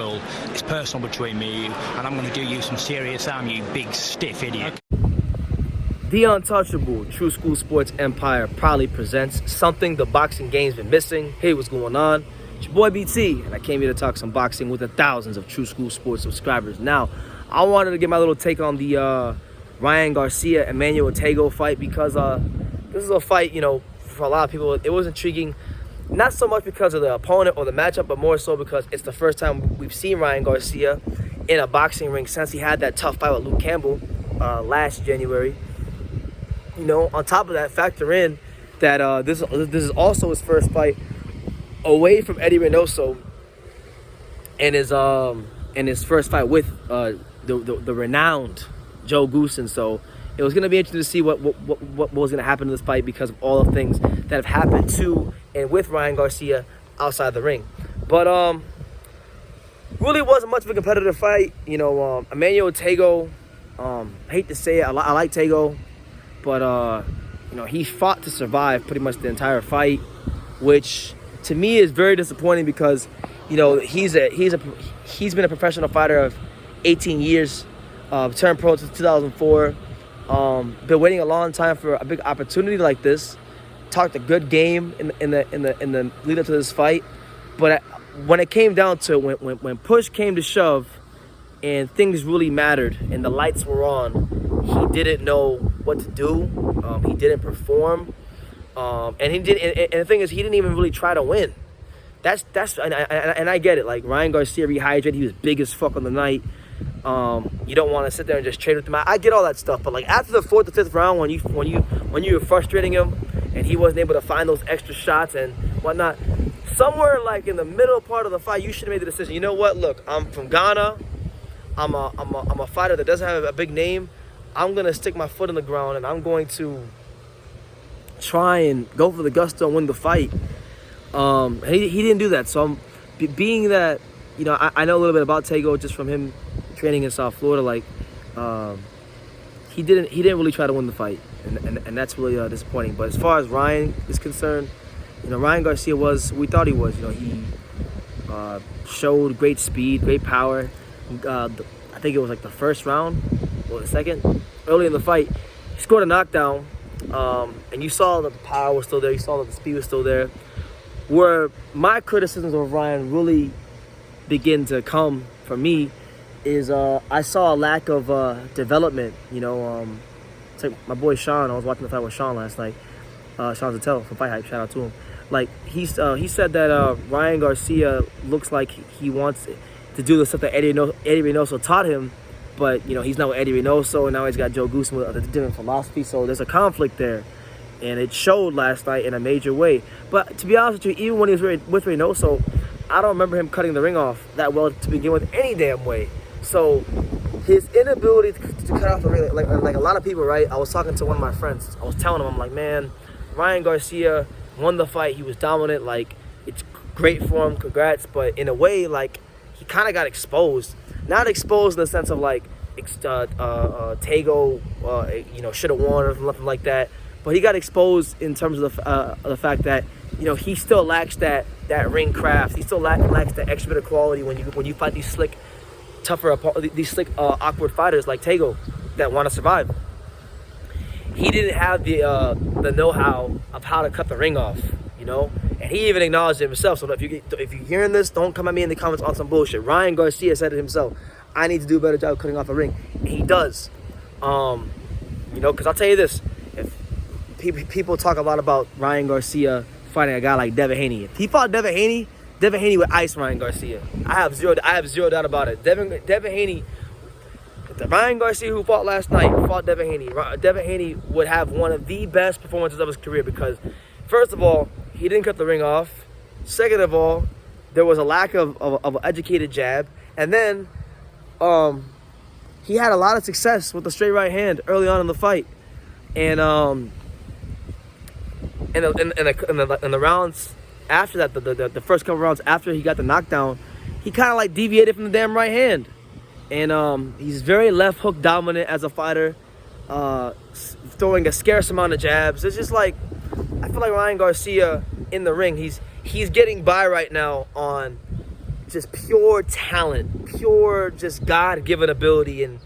It's personal between me and you, and I'm going to do you some serious harm, you big stiff idiot. The untouchable True School Sports Empire proudly presents something the boxing game's been missing. Hey, what's going on? It's your boy BT, and I came here to talk some boxing with the thousands of True School Sports subscribers. Now, I wanted to get my little take on the Ryan Garcia, Emmanuel Tagoe fight because this is a fight, for a lot of people, it was intriguing. Not so much because of the opponent or the matchup, but more so because it's the first time we've seen Ryan Garcia in a boxing ring since he had that tough fight with Luke Campbell last January. On top of that, factor in that this is also his first fight away from Eddy Reynoso, and his first fight with the renowned Joe Goosen. So it was going to be interesting to see what was going to happen in this fight because of all the things that have happened to and with Ryan Garcia outside the ring. But really wasn't much of a competitive fight. Emmanuel Tagoe, hate to say it, I like Tagoe, but he fought to survive pretty much the entire fight, which to me is very disappointing because he's been a professional fighter of 18 years, turned pro since 2004. Been waiting a long time for a big opportunity like this. Talked a good game in the lead up to this fight, but when it came down to when push came to shove, and things really mattered, and the lights were on, he didn't know what to do. He didn't perform, and the thing is, he didn't even really try to win. That's and I get it. Like Ryan Garcia rehydrated, he was big as fuck on the night. You don't want to sit there and just trade with him. I get all that stuff, but like after the 4th or 5th round, when you were frustrating him and he wasn't able to find those extra shots and whatnot, somewhere like in the middle part of the fight, you should have made the decision. You know what? Look, I'm from Ghana. I'm a fighter that doesn't have a big name. I'm gonna stick my foot in the ground and I'm going to try and go for the gusto and win the fight. He didn't do that. So being that I know a little bit about Tagoe just from him training in South Florida. Like he didn't really try to win the fight, and that's really disappointing. But as far as Ryan is concerned, Ryan Garcia was we thought he was. He showed great speed, great power. I think it was like the first round or the second, early in the fight, he scored a knockdown, and you saw that the power was still there. You saw that the speed was still there. Where my criticisms of Ryan really begin to come from me is I saw a lack of development. It's like my boy Sean. I was watching the fight with Sean last night. Sean Zattel from Fight Hype. Shout out to him. Like he said that Ryan Garcia looks like he wants to do the stuff that Eddy Reynoso taught him, but he's not with Eddy Reynoso, and now he's got Joe Goosen with a different philosophy. So there's a conflict there, and it showed last night in a major way. But to be honest with you, even when he was with Reynoso, I don't remember him cutting the ring off that well to begin with any damn way. So his inability to cut off the ring, like a lot of people, right? I was talking to one of my friends. I was telling him, I'm like, man, Ryan Garcia won the fight. He was dominant. Like, it's great for him. Congrats. But in a way, like, he kind of got exposed. Not exposed in the sense of like Tagoe, should have won or nothing like that. But he got exposed in terms of the fact that he still lacks that ring craft. He still lacks that extra bit of quality when you fight these slick, awkward fighters like Tagoe that want to survive. He didn't have the know-how of how to cut the ring off, and he even acknowledged it himself. So if you're hearing this, don't come at me in the comments on some bullshit. Ryan Garcia said it himself. I need to do a better job of cutting off the ring, and he does. Because I'll tell you this: if people talk a lot about Ryan Garcia fighting a guy like Devin Haney. If he fought Devin Haney would ice Ryan Garcia. I have zero doubt about it. Devin Haney, the Ryan Garcia who fought last night fought Devin Haney. Devin Haney would have one of the best performances of his career because, first of all, he didn't cut the ring off. Second of all, there was a lack of an educated jab, and then he had a lot of success with the straight right hand early on in the fight, and in the rounds after that, the first couple rounds after he got the knockdown, he kind of like deviated from the damn right hand, and he's very left hook dominant as a fighter, throwing a scarce amount of jabs. It's just like I feel like Ryan Garcia in the ring, he's getting by right now on just pure talent, pure just God-given ability and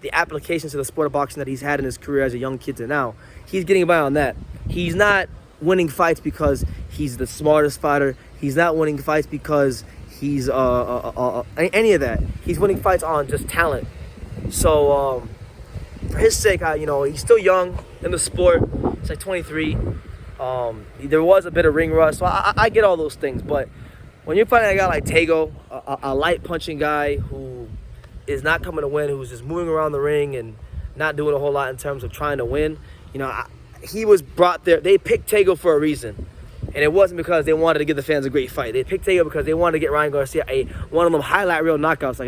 the applications to the sport of boxing that he's had in his career as a young kid to now. He's getting by on that. He's not winning fights because he's the smartest fighter. He's not winning fights because he's any of that. He's winning fights on just talent. So for his sake, he's still young in the sport. He's like 23. There was a bit of ring rust, so I get all those things. But when you're fighting a guy like Tagoe, a light punching guy who is not coming to win, who's just moving around the ring and not doing a whole lot in terms of trying to win, he was brought there. They picked Tagoe for a reason. And it wasn't because they wanted to give the fans a great fight. They picked Tagoe because they wanted to get Ryan Garcia one of them highlight reel knockouts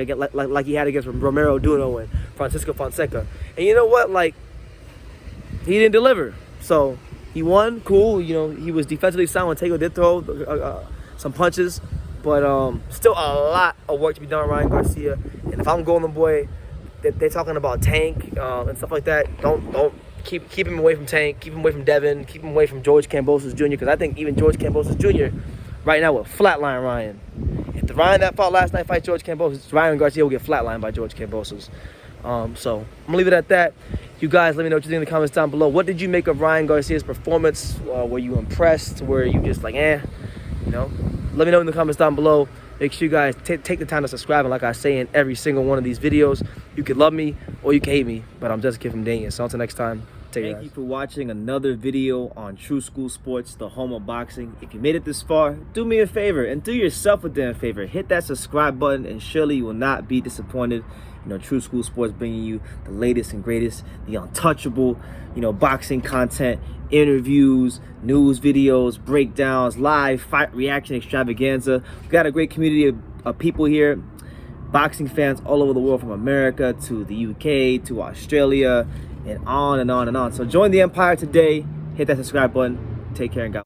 like he had against Romero Duno and Francisco Fonseca. And you know what? Like, he didn't deliver. So he won, cool. He was defensively sound when Tagoe did throw some punches. But still a lot of work to be done on Ryan Garcia. And if I'm Golden Boy, they're talking about Tank and stuff like that. Don't keep him away from Tank. Keep him away from Devin. Keep him away from George Kambosos Jr. Because I think even George Kambosos Jr. right now will flatline Ryan. If the Ryan that fought last night fights George Kambosos, Ryan Garcia will get flatlined by George Kambosos. So I'm gonna leave it at that. You guys, let me know what you think in the comments down below. What did you make of Ryan Garcia's performance? Were you impressed? Were you just like, Let me know in the comments down below. Make sure you guys take the time to subscribe. And like I say in every single one of these videos, you can love me or you can hate me, but I'm just giving Daniel. So until next time, take care. Thank you for watching another video on True School Sports, the home of boxing. If you made it this far, do me a favor and do yourself a damn favor. Hit that subscribe button and surely you will not be disappointed. True School Sports bringing you the latest and greatest, the untouchable, boxing content, interviews, news videos, breakdowns, live fight reaction extravaganza. We've got a great community of people here, boxing fans all over the world, from America to the UK to Australia and on and on and on. So join the empire today. Hit that subscribe button. Take care and God.